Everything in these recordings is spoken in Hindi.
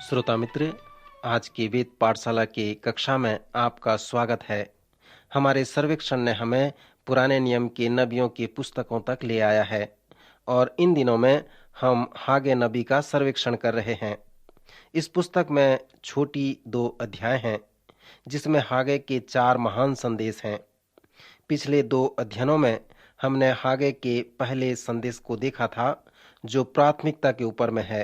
श्रोता मित्र, आज की वेद पाठशाला की कक्षा में आपका स्वागत है। हमारे सर्वेक्षण ने हमें पुराने नियम के नबियों की पुस्तकों तक ले आया है और इन दिनों में हम हागे नबी का सर्वेक्षण कर रहे हैं। इस पुस्तक में छोटी 2 अध्याय हैं जिसमें हागे के 4 महान संदेश हैं। पिछले 2 अध्ययनों में हमने हागे के पहले संदेश को देखा था जो प्राथमिकता के ऊपर में है,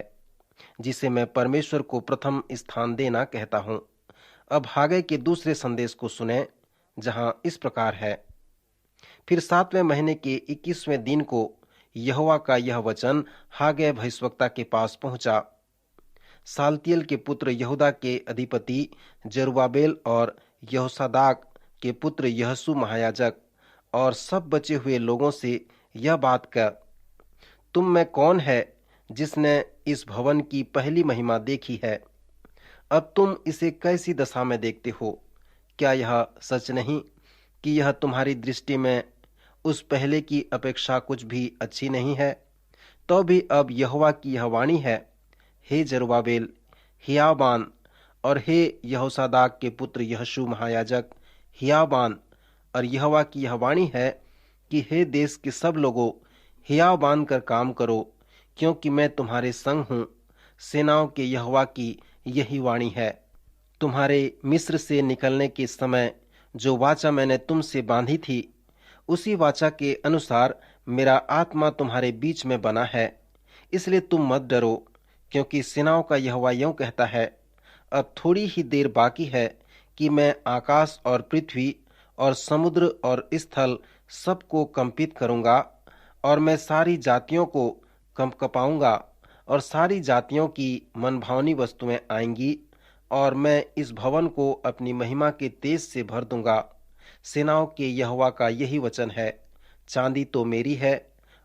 जिसे मैं परमेश्वर को प्रथम स्थान देना कहता हूं। अब हागे के दूसरे संदेश को सुने, जहां इस प्रकार है। फिर 7वें महीने के 21वें दिन को यहोवा का यह वचन हागे भविष्यवक्ता के पास पहुंचा। सालतियल के पुत्र यहूदा के अधिपति जरुब्बाबेल और यहोसादाक के पुत्र यहोशू महायाजक और सब बचे हुए लोगों से यह बात कह, तुम में कौन है जिसने इस भवन की पहली महिमा देखी है? अब तुम इसे कैसी दशा में देखते हो? क्या यह सच नहीं कि यह तुम्हारी दृष्टि में उस पहले की अपेक्षा कुछ भी अच्छी नहीं है? तो भी अब यहोवा की यह वाणी है, हे जरुब्बाबेल, हियाबान, और हे यहोसादाक के पुत्र यहोशू महायाजक, हियाबान, और यहोवा की यह वाणी है कि हे देश के सब लोगों, हियाव बांध कर काम करो, क्योंकि मैं तुम्हारे संग हूं। सेनाओं के यहोवा की यही वाणी है। तुम्हारे मिस्र से निकलने के समय जो वाचा मैंने तुमसे बांधी थी, उसी वाचा के अनुसार मेरा आत्मा तुम्हारे बीच में बना है। इसलिए तुम मत डरो, क्योंकि सेनाओं का यहोवा यूं कहता है, अब थोड़ी ही देर बाकी है कि मैं आकाश और पृथ्वी और समुद्र और स्थल सबको कंपित करूंगा, और मैं सारी जातियों को कंपकपाऊंगा, और सारी जातियों की मनभावनी वस्तुएं आएंगी, और मैं इस भवन को अपनी महिमा के तेज से भर दूंगा। सेनाओं के यहोवा का यही वचन है। चांदी तो मेरी है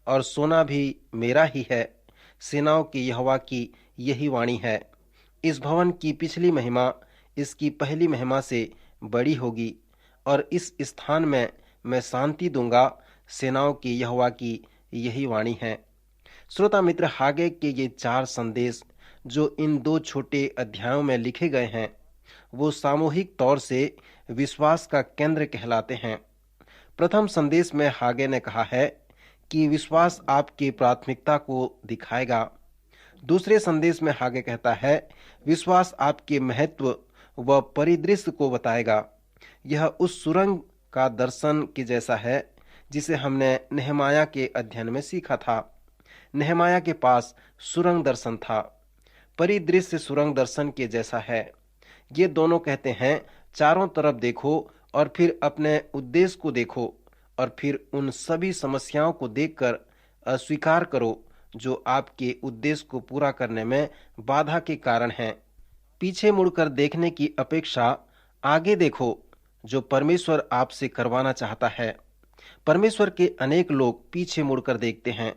और सोना भी मेरा ही है। सेनाओं के यहोवा की यही वाणी है। इस भवन की पिछली महिमा इसकी पहली महिमा से बड़ी होगी, और इस स्थान में मैं शांति दूंगा। सेनाओं के यहोवा की यही वाणी है। श्रोता मित्र, हागे के ये 4 संदेश जो इन 2 छोटे अध्यायों में लिखे गए हैं, वो सामूहिक तौर से विश्वास का केंद्र कहलाते हैं। प्रथम संदेश में हागे ने कहा है कि विश्वास आपकी प्राथमिकता को दिखाएगा। दूसरे संदेश में हागे कहता है, विश्वास आपके महत्व व परिदृश्य को बताएगा। यह उस सुरंग का दर्शन के जैसा है जिसे हमने नेहमाया के अध्ययन में सीखा था। नेहमाया के पास सुरंग दर्शन था। परिदृश्य सुरंग दर्शन के जैसा है। ये दोनों कहते हैं, चारों तरफ देखो और फिर अपने उद्देश्य को देखो, और फिर उन सभी समस्याओं को देखकर अस्वीकार करो जो आपके उद्देश्य को पूरा करने में बाधा के कारण हैं। पीछे मुड़कर देखने की अपेक्षा आगे देखो जो परमेश्वर आपसे करवाना चाहता है। परमेश्वर के अनेक लोग पीछे मुड़कर देखते हैं।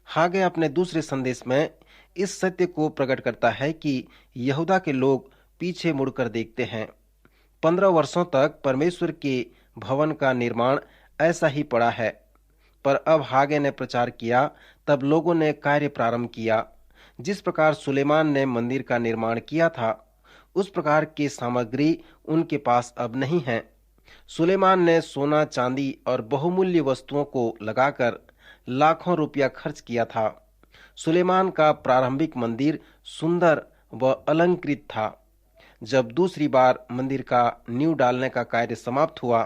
हागे अपने दूसरे संदेश में इस सत्य को प्रकट करता है कि यहूदा के लोग पीछे मुड़कर देखते हैं। 15 वर्षों तक परमेश्वर के भवन का निर्माण ऐसा ही पड़ा है, पर अब हागे ने प्रचार किया, तब लोगों ने कार्य प्रारंभ किया। जिस प्रकार सुलेमान ने मंदिर का निर्माण किया था, उस प्रकार की सामग्री उनके पास अब नहीं है। सुलेमान ने सोना, चांदी और बहुमूल्य वस्तुओं को लगाकर लाखों रुपया खर्च किया था। सुलेमान का प्रारंभिक मंदिर सुंदर व अलंकृत था। जब दूसरी बार मंदिर का नींव डालने का कार्य समाप्त हुआ,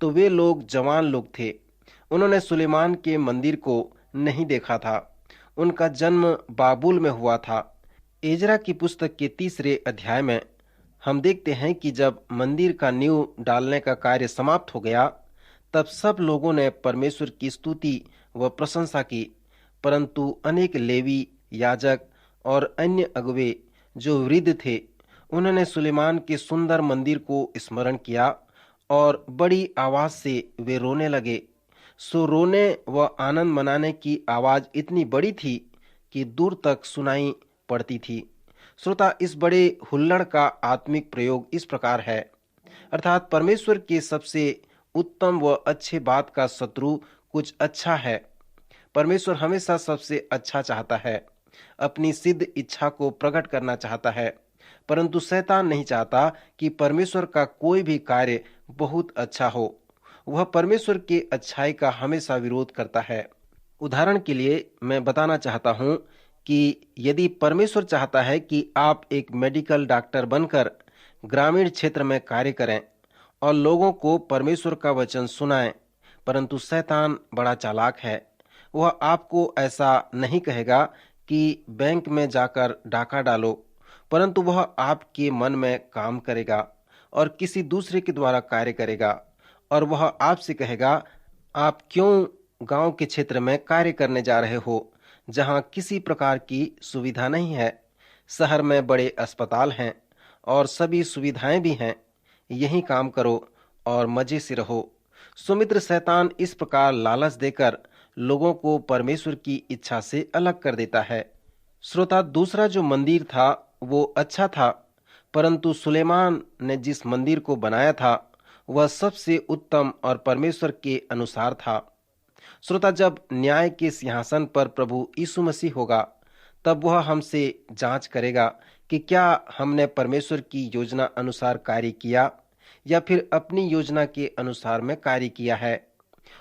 तो वे लोग जवान लोग थे। उन्होंने सुलेमान के मंदिर को नहीं देखा था। उनका जन्म बाबुल में हुआ था। एजरा की पुस्तक के 3 अध्याय में हम देखते हैं कि जब मंदिर का नींव डालने का कार्य समाप्त हो गया, तब सब लोगों ने परमेश्वर की स्तुति व प्रशंसा की, परंतु अनेक लेवी, याजक और अन्य अगुवे जो वृद्ध थे, उन्होंने सुलेमान के सुंदर मंदिर को स्मरण किया और बड़ी आवाज से वे रोने लगे। सो रोने व आनंद मनाने की आवाज इतनी बड़ी थी कि दूर तक सुनाई पड़ती थी। श्रोता, इस बड़े हुल्लड़ का आत्मिक प्रयोग इस प्रकार है, अर्थात परमेश्वर के सबसे उत्तम व अच्छे बात का शत्रु कुछ अच्छा है। परमेश्वर हमेशा सबसे अच्छा चाहता है, अपनी सिद्ध इच्छा को प्रकट करना चाहता है। परंतु शैतान नहीं चाहता कि परमेश्वर का कोई भी कार्य बहुत अच्छा हो। वह परमेश्वर की अच्छाई का हमेशा विरोध करता है। उदाहरण के लिए मैं बताना चाहता हूं कि यदि परमेश्वर चाहता है कि आप एक मेडिकल डॉक्टर बनकर ग्रामीण क्षेत्र में कार्य करें और लोगों को परमेश्वर का वचन सुनाएं, परंतु शैतान बड़ा चालाक है। वह आपको ऐसा नहीं कहेगा कि बैंक में जाकर डाका डालो, परंतु वह आपके मन में काम करेगा और किसी दूसरे के द्वारा कार्य करेगा। और वह आपसे कहेगा, आप क्यों गांव के क्षेत्र में कार्य करने जा रहे हो जहां किसी प्रकार की सुविधा नहीं है। शहर में बड़े अस्पताल हैं और सभी सुविधाएं भी हैं। यही काम करो और मजे से रहो। सुमित्र शैतान इस प्रकार लालच देकर लोगों को परमेश्वर की इच्छा से अलग कर देता है। श्रोता, दूसरा जो मंदिर था वो अच्छा था, परंतु सुलेमान ने जिस मंदिर को बनाया था वह सबसे उत्तम और परमेश्वर के अनुसार था। श्रोता, जब न्याय के सिंहासन पर प्रभु यीशु मसीह होगा, तब वह हमसे जांच करेगा कि क्या हमने परमेश्वर की योजना अनुसार कार्य किया या फिर अपनी योजना के अनुसार में कार्य किया है।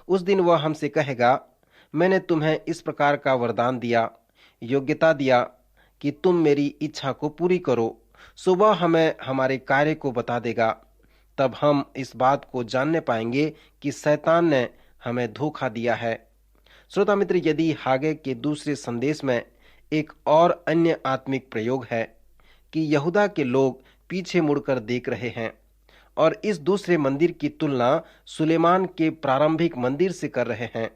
उस दिन वह हमसे कहेगा, मैंने तुम्हें इस प्रकार का वरदान दिया, योग्यता दिया कि तुम मेरी इच्छा को पूरी करो। सो वह हमें हमारे कार्य को बता देगा। तब हम इस बात को जानने पाएंगे कि शैतान ने हमें धोखा दिया है। श्रोता मित्र, यदि हागे के दूसरे संदेश में एक और अन्य आत्मिक प्रयोग है कि यहूदा के लोग पीछे मुड़कर देख रहे हैं और इस दूसरे मंदिर की तुलना सुलेमान के प्रारंभिक मंदिर से कर रहे हैं।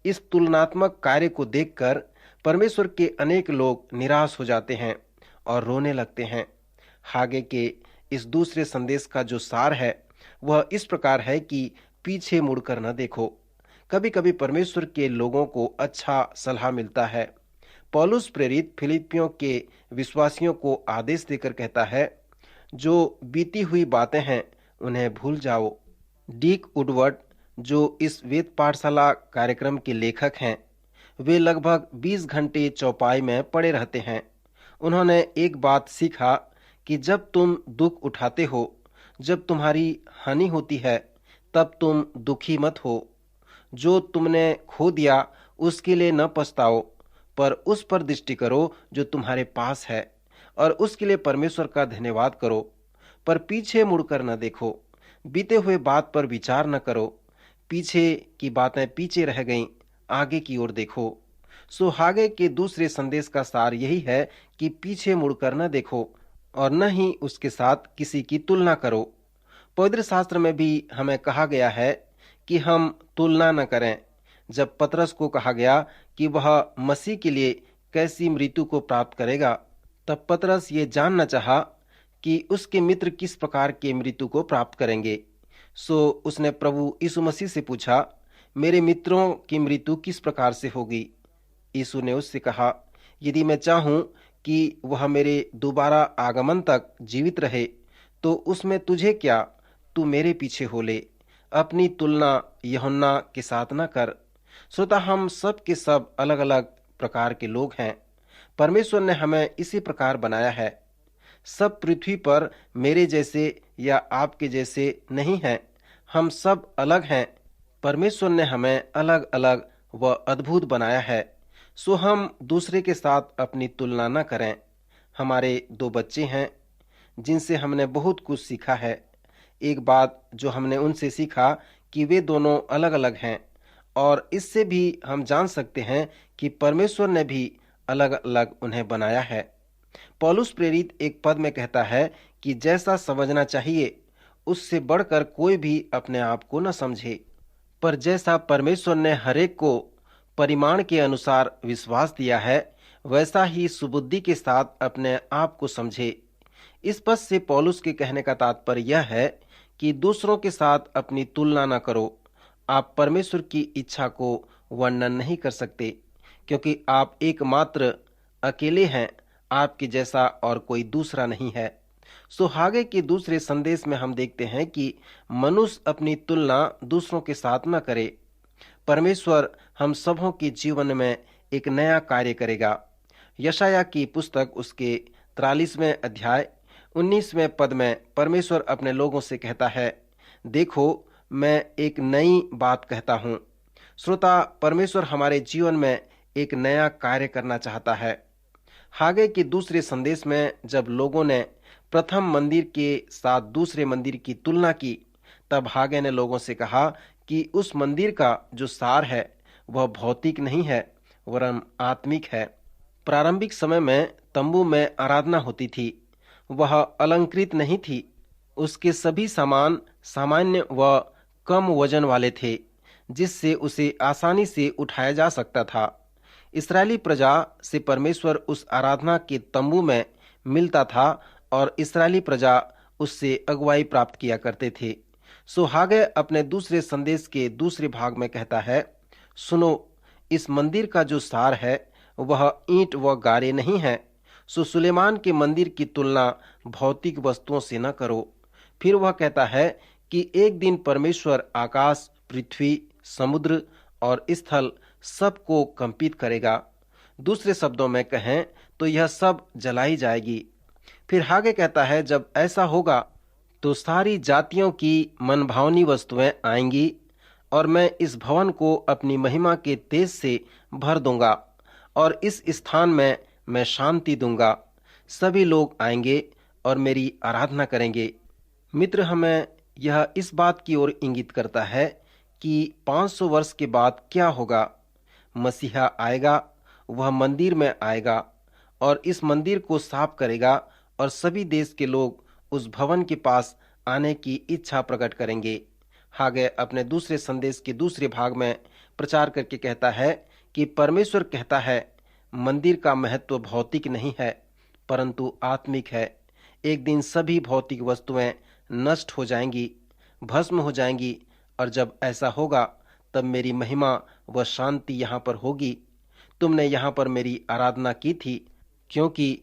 इस तुलनात्मक कार्य को देखकर परमेश्वर के अनेक लोग निराश हो जाते हैं और रोने लगते हैं। हागे के इस दूसरे संदेश का जो सार है वह इस प्रकार है कि पीछे मुड़कर न देखो। कभी कभी परमेश्वर के लोगों को अच्छा सलाह मिलता है। पौलुस प्रेरित फिलिपियों के विश्वासियों को आदेश देकर कहता है, जो बीती हुई बातें हैं उन्हें भूल जाओ। डीक वुडवर्ड, जो इस वेद पाठशाला कार्यक्रम के लेखक हैं, वे लगभग 20 घंटे चौपाई में पड़े रहते हैं। उन्होंने एक बात सीखा कि जब तुम दुख उठाते हो, जब तुम्हारी हानि होती है, तब तुम दुखी मत हो। जो तुमने खो दिया उसके लिए न पछताओ, पर उस पर दृष्टि करो जो तुम्हारे पास है और उसके लिए परमेश्वर का धन्यवाद करो। पर पीछे मुड़कर न देखो, बीते हुए बात पर विचार न करो। पीछे की बातें पीछे रह गईं, आगे की ओर देखो। सो हागे के दूसरे संदेश का सार यही है कि पीछे मुड़कर न देखो और न ही उसके साथ किसी की तुलना करो। पवित्र शास्त्र में भी हमें कहा गया है कि हम तुलना न करें। जब पतरस को कहा गया कि वह मसीह के लिए कैसी मृत्यु को प्राप्त करेगा, तब पतरस ये जानना चाहा कि उसके मित्र किस प्रकार के मृत्यु को प्राप्त करेंगे। सो उसने प्रभु यीशु मसीह से पूछा, मेरे मित्रों की मृत्यु किस प्रकार से होगी? यीशु ने उससे कहा, यदि मैं चाहूं कि वह मेरे दोबारा आगमन तक जीवित रहे, तो उसमें तुझे क्या? तू मेरे पीछे हो ले। अपनी तुलना यूहन्ना के साथ न कर। श्रोता, हम सब के सब अलग अलग प्रकार के लोग हैं। परमेश्वर ने हमें इसी प्रकार बनाया है। सब पृथ्वी पर मेरे जैसे या आपके जैसे नहीं हैं। हम सब अलग हैं। परमेश्वर ने हमें अलग अलग व अद्भुत बनाया है। सो हम दूसरे के साथ अपनी तुलना न करें। हमारे 2 बच्चे हैं जिनसे हमने बहुत कुछ सीखा है। एक बात जो हमने उनसे सीखा कि वे दोनों अलग अलग हैं, और इससे भी हम जान सकते हैं कि परमेश्वर ने भी अलग अलग उन्हें बनाया है। पौलुस प्रेरित एक पद में कहता है कि जैसा समझना चाहिए उससे बढ़कर कोई भी अपने आप को न समझे, पर जैसा परमेश्वर ने हरेक को परिमाण के अनुसार विश्वास दिया है, वैसा ही सुबुद्धि के साथ अपने आप को समझे। इस पद से पौलुस के कहने का तात्पर्य यह है कि दूसरों के साथ अपनी तुलना न करो। आप परमेश्वर की इच्छा को वर्णन नहीं कर सकते, क्योंकि आप एकमात्र अकेले हैं। आपके जैसा और कोई दूसरा नहीं है। सो हागे के दूसरे संदेश में हम देखते हैं कि मनुष्य अपनी तुलना दूसरों के साथ न करे। परमेश्वर हम सबों के जीवन में एक नया कार्य करेगा। यशाया की पुस्तक उसके 43वें अध्याय 19वें पद में परमेश्वर अपने लोगों से कहता है, देखो, मैं एक नई बात कहता हूँ। श्रोता, परमेश्वर हमारे जीवन में एक नया कार्य करना चाहता है। हागे के दूसरे संदेश में जब लोगों ने प्रथम मंदिर के साथ दूसरे मंदिर की तुलना की, तब हागे ने लोगों से कहा कि उस मंदिर का जो सार है वह भौतिक नहीं है, वरन आत्मिक है। प्रारंभिक समय में तंबू में आराधना होती थी। वह अलंकृत नहीं थी। उसके सभी सामान सामान्य व कम वजन वाले थे, जिससे उसे आसानी से उठाया जा सकता था। इस्राएली प्रजा से परमेश्वर उस आराधना के तंबू में मिलता था और इस्राएली प्रजा उससे अगुवाई प्राप्त किया करते थे। सो हागे अपने दूसरे संदेश के दूसरे भाग में कहता है, सुनो, इस मंदिर का जो सार है वह ईंट व गारे नहीं है। सो सुलेमान के मंदिर की तुलना भौतिक वस्तुओं से न करो। फिर वह कहता है कि एक दिन परमेश्वर आकाश, पृथ्वी, समुद्र और स्थल सबको कंपित करेगा। दूसरे शब्दों में कहें तो यह सब जलाई जाएगी। फिर आगे कहता है, जब ऐसा होगा तो सारी जातियों की मनभावनी वस्तुएं आएंगी और मैं इस भवन को अपनी महिमा के तेज से भर दूंगा और इस स्थान में मैं शांति दूंगा। सभी लोग आएंगे और मेरी आराधना करेंगे। मित्र, हमें यह इस बात की ओर इंगित करता है कि 500 वर्ष के बाद क्या होगा। मसीहा आएगा, वह मंदिर में आएगा और इस मंदिर को साफ करेगा और सभी देश के लोग उस भवन के पास आने की इच्छा प्रकट करेंगे। हागे अपने दूसरे संदेश के दूसरे भाग में प्रचार करके कहता है कि परमेश्वर कहता है, मंदिर का महत्व भौतिक नहीं है परंतु आत्मिक है। एक दिन सभी भौतिक वस्तुएं नष्ट हो जाएंगी, भस्म हो जाएंगी, और जब ऐसा होगा तब मेरी महिमा व शांति यहाँ पर होगी। तुमने यहाँ पर मेरी आराधना की थी क्योंकि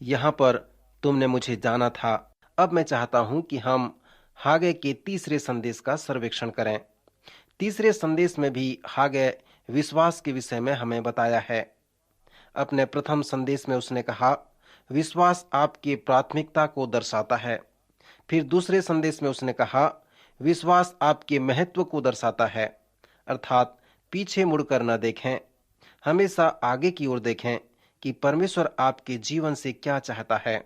यहाँ पर तुमने मुझे जाना था। अब मैं चाहता हूँ कि हम हागे के तीसरे संदेश का सर्वेक्षण करें। तीसरे संदेश में भी हागे विश्वास के विषय में हमें बताया है। अपने प्रथम संदेश में उसने कहा, विश्वास आपकी प्राथमिकता को दर्शाता है। फिर दूसरे संदेश में उसने कहा, विश्वास आपके महत्व को दर्शाता है, अर्थात पीछे मुड़कर न देखें, हमेशा आगे की ओर देखें कि परमेश्वर आपके जीवन से क्या चाहता है।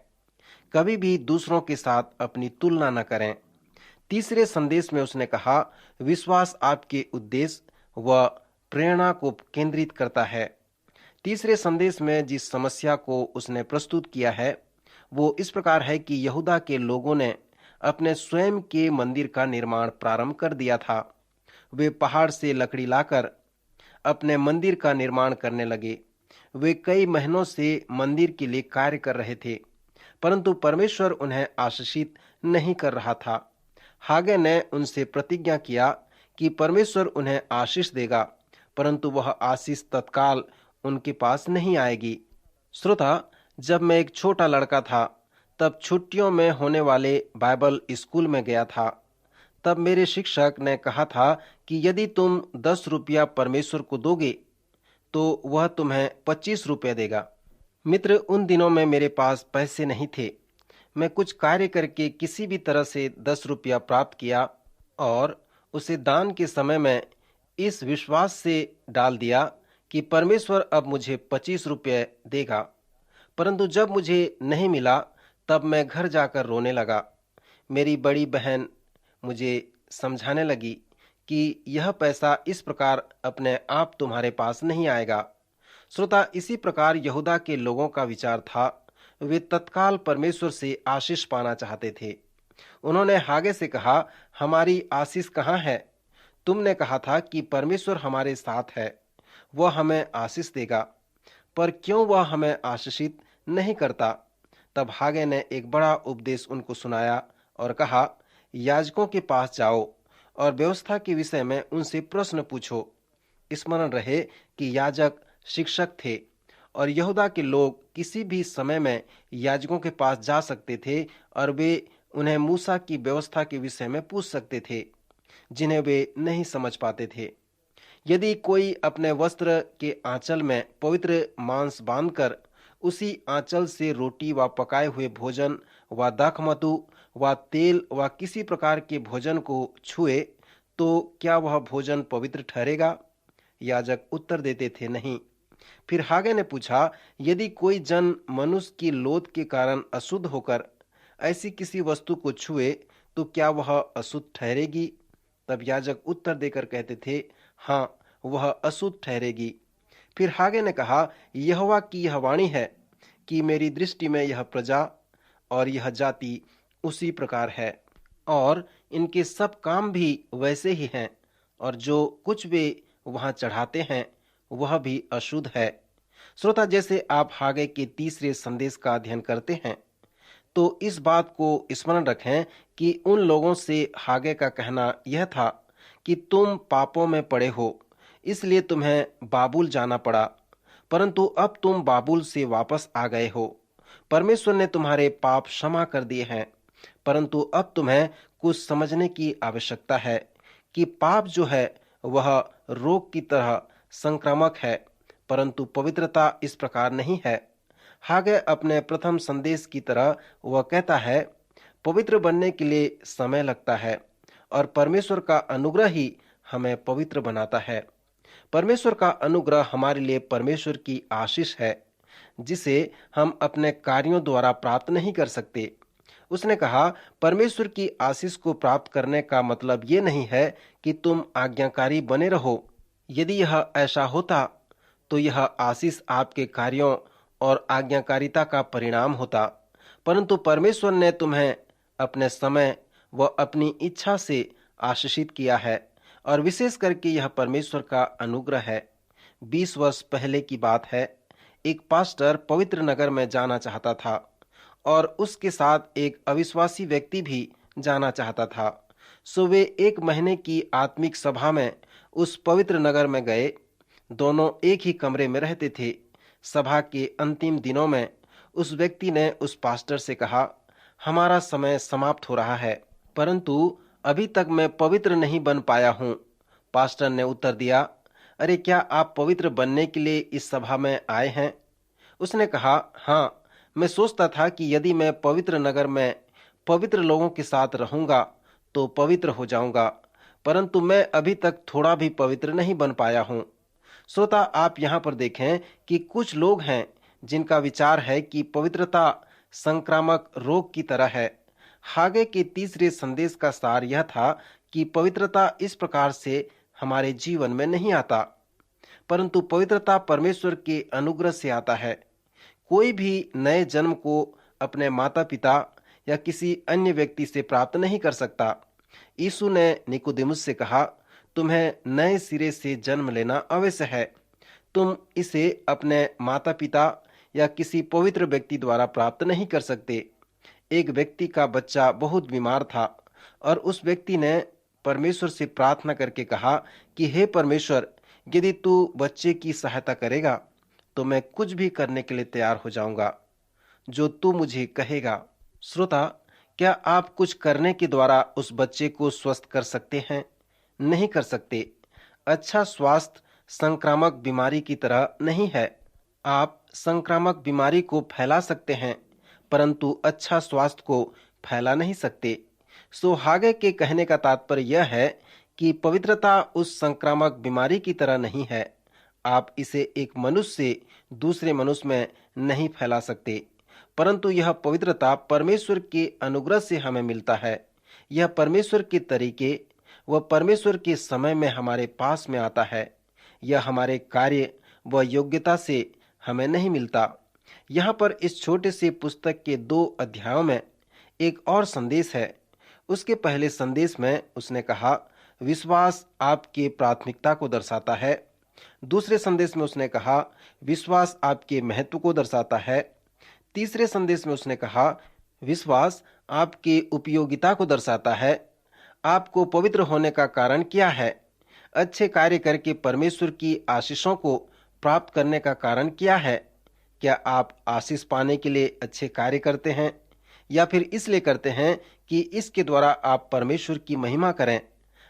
कभी भी दूसरों के साथ अपनी तुलना न करें। तीसरे संदेश में उसने कहा, विश्वास आपके उद्देश्य व प्रेरणा को केंद्रित करता है। तीसरे संदेश में जिस समस्या को उसने प्रस्तुत किया है वो इस प्रकार है कि यहूदा के लोगों ने अपने स्वयं के मंदिर का निर्माण प्रारंभ कर दिया था। वे पहाड़ से लकड़ी लाकर अपने मंदिर का निर्माण करने लगे। वे कई महीनों से मंदिर के लिए कार्य कर रहे थे, परंतु परमेश्वर उन्हें आशीषित नहीं कर रहा था। हागे ने उनसे प्रतिज्ञा किया कि परमेश्वर उन्हें आशीष देगा, परंतु वह आशीष तत्काल उनके पास नहीं आएगी। श्रोता, जब मैं एक छोटा लड़का था तब छुट्टियों में होने वाले बाइबल स्कूल में गया था। तब मेरे शिक्षक ने कहा था कि यदि तुम 10 रुपया परमेश्वर को दोगे तो वह तुम्हें 25 रुपये देगा। मित्र, उन दिनों में मेरे पास पैसे नहीं थे। मैं कुछ कार्य करके किसी भी तरह से 10 रुपया प्राप्त किया और उसे दान के समय में इस विश्वास से डाल दिया कि परमेश्वर अब मुझे 25 रुपये देगा। परंतु जब मुझे नहीं मिला तब मैं घर जाकर रोने लगा। मेरी बड़ी बहन मुझे समझाने लगी कि यह पैसा इस प्रकार अपने आप तुम्हारे पास नहीं आएगा। श्रोता, इसी प्रकार यहूदा के लोगों का विचार था। वे तत्काल परमेश्वर से आशीष पाना चाहते थे। उन्होंने हागे से कहा, हमारी आशीष कहाँ है? तुमने कहा था कि परमेश्वर हमारे साथ है, वह हमें आशीष देगा, पर क्यों वह हमें आशीषित नहीं करता? तब हागे ने एक बड़ा उपदेश उनको सुनाया और कहा, याजकों के पास जाओ और व्यवस्था के विषय में उनसे प्रश्न पूछो। स्मरण रहे कि याजक शिक्षक थे और यहूदा के लोग किसी भी समय में याजकों के पास जा सकते थे और वे उन्हें मूसा की व्यवस्था के विषय में पूछ सकते थे जिन्हें वे नहीं समझ पाते थे। यदि कोई अपने वस्त्र के आंचल में पवित्र मांस बांधकर उसी आंचल से रोटी व पकाए हुए भोजन व दाखमधु व तेल व किसी प्रकार के भोजन को छुए तो क्या वह भोजन पवित्र ठहरेगा? याजक उत्तर देते थे, नहीं। फिर हागे ने पूछा, यदि कोई जन मनुष्य की लोथ के कारण अशुद्ध होकर ऐसी किसी वस्तु को छुए तो क्या वह अशुद्ध ठहरेगी? तब याजक उत्तर देकर कहते थे, हाँ, वह अशुद्ध ठहरेगी। फिर हागे ने कहा, यहोवा की यह वाणी है कि मेरी दृष्टि में यह प्रजा और यह जाति उसी प्रकार है और इनके सब काम भी वैसे ही हैं और जो कुछ वे वहां चढ़ाते हैं वह भी अशुद्ध है। श्रोता, जैसे आप हागे के तीसरे संदेश का अध्ययन करते हैं तो इस बात को स्मरण रखें कि उन लोगों से हागे का कहना यह था कि तुम पापों में पड़े हो, इसलिए तुम्हें बाबुल जाना पड़ा, परंतु अब तुम बाबुल से वापस आ गए हो। परमेश्वर ने तुम्हारे पाप क्षमा कर दिए हैं, परंतु अब तुम्हें कुछ समझने की आवश्यकता है कि पाप जो है वह रोग की तरह संक्रामक है, परंतु पवित्रता इस प्रकार नहीं है। हागे अपने प्रथम संदेश की तरह वह कहता है, पवित्र बनने के लिए समय लगता है और परमेश्वर का अनुग्रह ही हमें पवित्र बनाता है। परमेश्वर का अनुग्रह हमारे लिए परमेश्वर की आशीष है जिसे हम अपने कार्यों द्वारा प्राप्त नहीं कर सकते। उसने कहा, परमेश्वर की आशीष को प्राप्त करने का मतलब ये नहीं है कि तुम आज्ञाकारी बने रहो। यदि यह ऐसा होता तो यह आशीष आपके कार्यों और आज्ञाकारिता का परिणाम होता, परंतु परमेश्वर ने तुम्हें अपने समय व अपनी इच्छा से आशीषित किया है और विशेष करके यह परमेश्वर का अनुग्रह है। 20 वर्ष पहले की बात है। एक पास्टर पवित्र नगर में जाना चाहता था और उसके साथ एक अविश्वासी व्यक्ति भी जाना चाहता था। सो वे 1 महीने की आत्मिक सभा में उस पवित्र नगर में गए। दोनों एक ही कमरे में रहते थे। सभा के अंतिम दिनों में उस व्यक्ति ने उस पास्टर से कहा, हमारा समय समाप्त हो रहा है, परंतु अभी तक मैं पवित्र नहीं बन पाया हूँ। पास्टर ने उत्तर दिया, अरे क्या आप पवित्र बनने के लिए इस सभा में आए हैं? उसने कहा, हाँ, मैं सोचता था कि यदि मैं पवित्र नगर में पवित्र लोगों के साथ रहूंगा तो पवित्र हो जाऊंगा, परंतु मैं अभी तक थोड़ा भी पवित्र नहीं बन पाया हूँ। श्रोता, आप यहाँ पर देखें कि कुछ लोग हैं जिनका विचार है कि पवित्रता संक्रामक रोग की तरह है। हागे के तीसरे संदेश का सार यह था कि पवित्रता इस प्रकार से हमारे जीवन में नहीं आता, परंतु पवित्रता परमेश्वर के अनुग्रह से आता है। कोई भी नए जन्म को अपने माता पिता या किसी अन्य व्यक्ति से प्राप्त नहीं कर सकता। यीशु ने निकोदेमुस से कहा, तुम्हें नए सिरे से जन्म लेना आवश्यक है। तुम इसे अपने माता पिता या किसी पवित्र व्यक्ति द्वारा प्राप्त नहीं कर सकते। एक व्यक्ति का बच्चा बहुत बीमार था और उस व्यक्ति ने परमेश्वर से प्रार्थना करके कहा कि हे परमेश्वर, यदि तू बच्चे की सहायता करेगा तो मैं कुछ भी करने के लिए तैयार हो जाऊंगा, जो तू मुझे कहेगा। श्रोता, क्या आप कुछ करने के द्वारा उस बच्चे को स्वस्थ कर सकते हैं? नहीं कर सकते। अच्छा स्वास्थ्य संक्रामक बीमारी की तरह नहीं है। आप संक्रामक बीमारी को फैला सकते हैं, परंतु अच्छा स्वास्थ्य को फैला नहीं सकते। सो हागे के कहने का तात्पर्य यह है कि पवित्रता उस संक्रामक बीमारी की तरह नहीं है। आप इसे एक मनुष्य से दूसरे मनुष्य में नहीं फैला सकते, परंतु यह पवित्रता परमेश्वर के अनुग्रह से हमें मिलता है। यह परमेश्वर के तरीके व परमेश्वर के समय में हमारे पास में आता है। यह हमारे कार्य व योग्यता से हमें नहीं मिलता। यहाँ पर इस छोटे से पुस्तक के 2 अध्यायों में एक और संदेश है। उसके पहले संदेश में उसने कहा, विश्वास आपके प्राथमिकता को दर्शाता है। दूसरे संदेश में उसने कहा, विश्वास आपके महत्व को दर्शाता है। तीसरे संदेश में उसने कहा, विश्वास आपके उपयोगिता को दर्शाता है। आपको पवित्र होने का कारण क्या है? अच्छे कार्य करके परमेश्वर की आशीषों को प्राप्त करने का कारण क्या है? क्या आप आशीष पाने के लिए अच्छे कार्य करते हैं या फिर इसलिए करते हैं कि इसके द्वारा आप परमेश्वर की महिमा करें?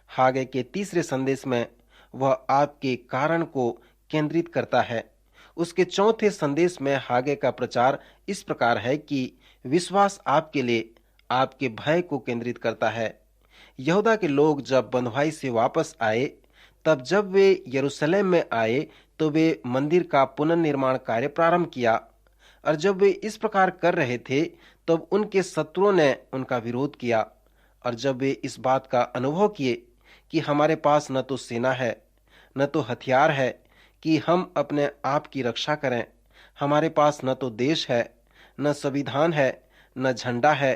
हागे के तीसरे संदेश में वह आपके कारण को केंद्रित करता है। उसके चौथे संदेश में हागे का प्रचार इस प्रकार है कि विश्वास आपके लिए आपके भय को केंद्रित करता है। यहूदा के लोग जब बंधुआई से वापस आए, तब जब वे यरूशलेम में आए तो वे मंदिर का पुनर्निर्माण कार्य प्रारंभ किया। और जब वे इस प्रकार कर रहे थे तब उनके शत्रुओं ने उनका विरोध किया। और जब वे इस बात का अनुभव किए कि हमारे पास न तो सेना है न तो हथियार है कि हम अपने आप की रक्षा करें, हमारे पास न तो देश है, न संविधान है, न झंडा है,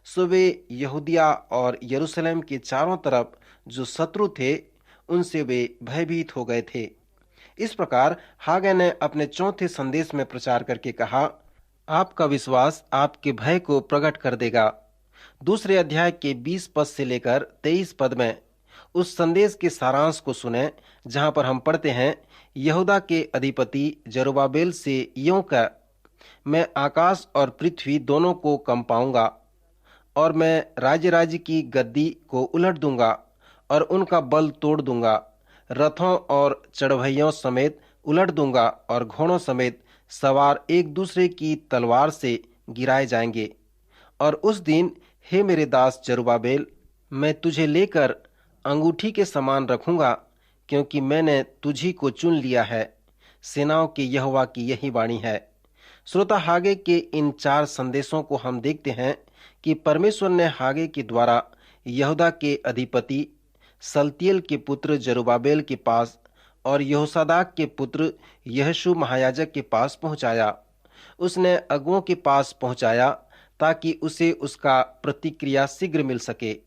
सो वे यहूदिया और यरूशलेम के चारों तरफ जो शत्रु थे उनसे वे भयभीत हो गए थे। इस प्रकार हागे ने अपने चौथे संदेश में प्रचार करके कहा, आपका विश्वास आपके भय को प्रकट कर देगा। दूसरे अध्याय के 20 पद से लेकर 23 पद में उस संदेश के सारांश को सुने, जहां पर हम पढ़ते हैं, यहूदा के अधिपति जरुब्बाबेल से यूं कह, मैं आकाश और पृथ्वी दोनों को कंपाऊंगा और मैं राज्य की गद्दी को उलट दूंगा और उनका बल तोड़ दूंगा, रथों और चढ़वैयों समेत उलट दूंगा और घोड़ों समेत सवार एक दूसरे की तलवार से गिराए जाएंगे। और उस दिन, हे मेरे दास जरुब्बाबेल, मैं तुझे लेकर अंगूठी के समान रखूंगा, क्योंकि मैंने तुझी को चुन लिया है। सेनाओं के यहोवा की यही वाणी है। श्रोता, हागे के इन 4 संदेशों को हम देखते हैं कि परमेश्वर ने हागे के द्वारा यहूदा के अधिपति सल्तियेल के पुत्र जरुब्बाबेल के पास और यहोसादाक के पुत्र यहोशू महायाजक के पास पहुंचाया। उसने अगुओं के पास पहुंचाया ताकि उसे उसका प्रतिक्रिया शीघ्र मिल सके।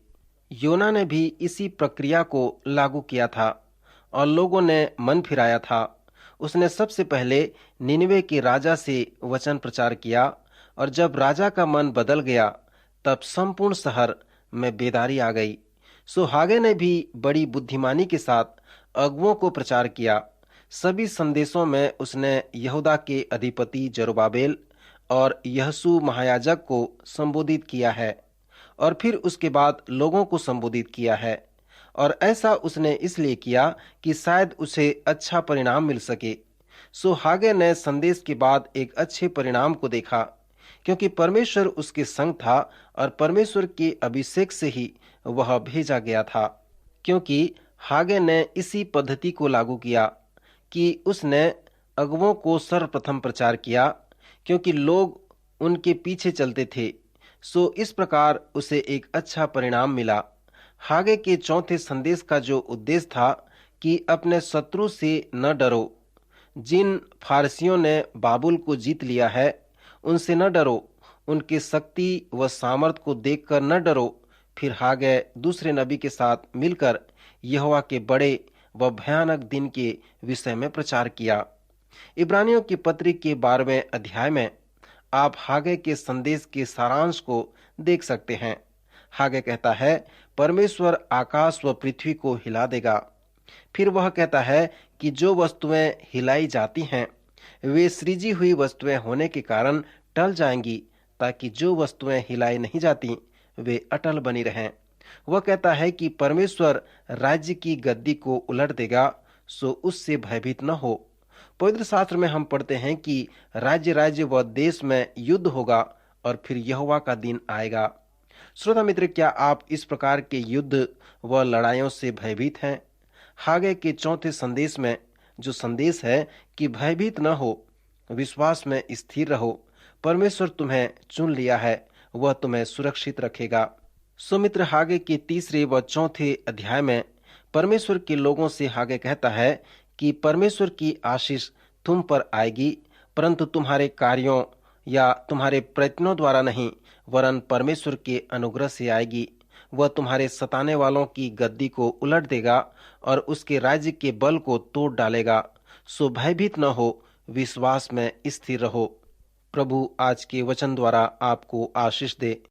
योना ने भी इसी प्रक्रिया को लागू किया था और लोगों ने मन फिराया था। उसने सबसे पहले निनवे के राजा से वचन प्रचार किया और जब राजा का मन बदल गया तब संपूर्ण शहर में बेदारी आ गई। सो हागे ने भी बड़ी बुद्धिमानी के साथ अगुओं को प्रचार किया। सभी संदेशों में उसने यहूदा के अधिपति जरुब्बाबेल और यहोशू महायाजक को संबोधित किया है और फिर उसके बाद लोगों को संबोधित किया है। और ऐसा उसने इसलिए किया कि शायद उसे अच्छा परिणाम मिल सके। सो हागे ने संदेश के बाद एक अच्छे परिणाम को देखा, क्योंकि परमेश्वर उसके संग था और परमेश्वर के अभिषेक से ही वह भेजा गया था। क्योंकि हागे ने इसी पद्धति को लागू किया कि उसने अगुओं को सर्वप्रथम प्रचार किया, क्योंकि लोग उनके पीछे चलते थे। सो इस प्रकार उसे एक अच्छा परिणाम मिला। हागे के चौथे संदेश का जो उद्देश्य था कि अपने शत्रु से न डरो। जिन फारसियों ने बाबुल को जीत लिया है उनसे न डरो, उनकी शक्ति व सामर्थ को देखकर न डरो। फिर हागे दूसरे नबी के साथ मिलकर यहोवा के बड़े व भयानक दिन के विषय में प्रचार किया। इब्रानियों की पत्री के 12वें अध्याय में आप हागे के संदेश के सारांश को देख सकते हैं। हागे कहता है, परमेश्वर आकाश व पृथ्वी को हिला देगा। फिर वह कहता है कि जो वस्तुएं हिलाई जाती हैं वे सृजी हुई वस्तुएं होने के कारण टल जाएंगी, ताकि जो वस्तुएं हिलाई नहीं जाती वे अटल बनी रहें। वह कहता है कि परमेश्वर राज्य की गद्दी को उलट देगा, सो उससे भयभीत न हो। पवित्र शास्त्र में हम पढ़ते हैं कि राज्य व देश में युद्ध होगा और फिर यहोवा का दिन आएगा। श्रोता मित्र, क्या आप इस प्रकार के युद्ध व लड़ाइयों से भयभीत हैं? हागे के चौथे संदेश में जो संदेश है कि भयभीत न हो, विश्वास में स्थिर रहो, परमेश्वर तुम्हें चुन लिया है, वह तुम्हें सुरक्षित रखेगा। सो मित्र, हागे के तीसरे व चौथे अध्याय में परमेश्वर के लोगों से हागे कहता है कि परमेश्वर की आशीष तुम पर आएगी, परंतु तुम्हारे कार्यों या तुम्हारे प्रयत्नों द्वारा नहीं, वरन परमेश्वर के अनुग्रह से आएगी। वह तुम्हारे सताने वालों की गद्दी को उलट देगा और उसके राज्य के बल को तोड़ डालेगा। सो भयभीत न हो, विश्वास में स्थिर रहो। प्रभु आज के वचन द्वारा आपको आशीष दे।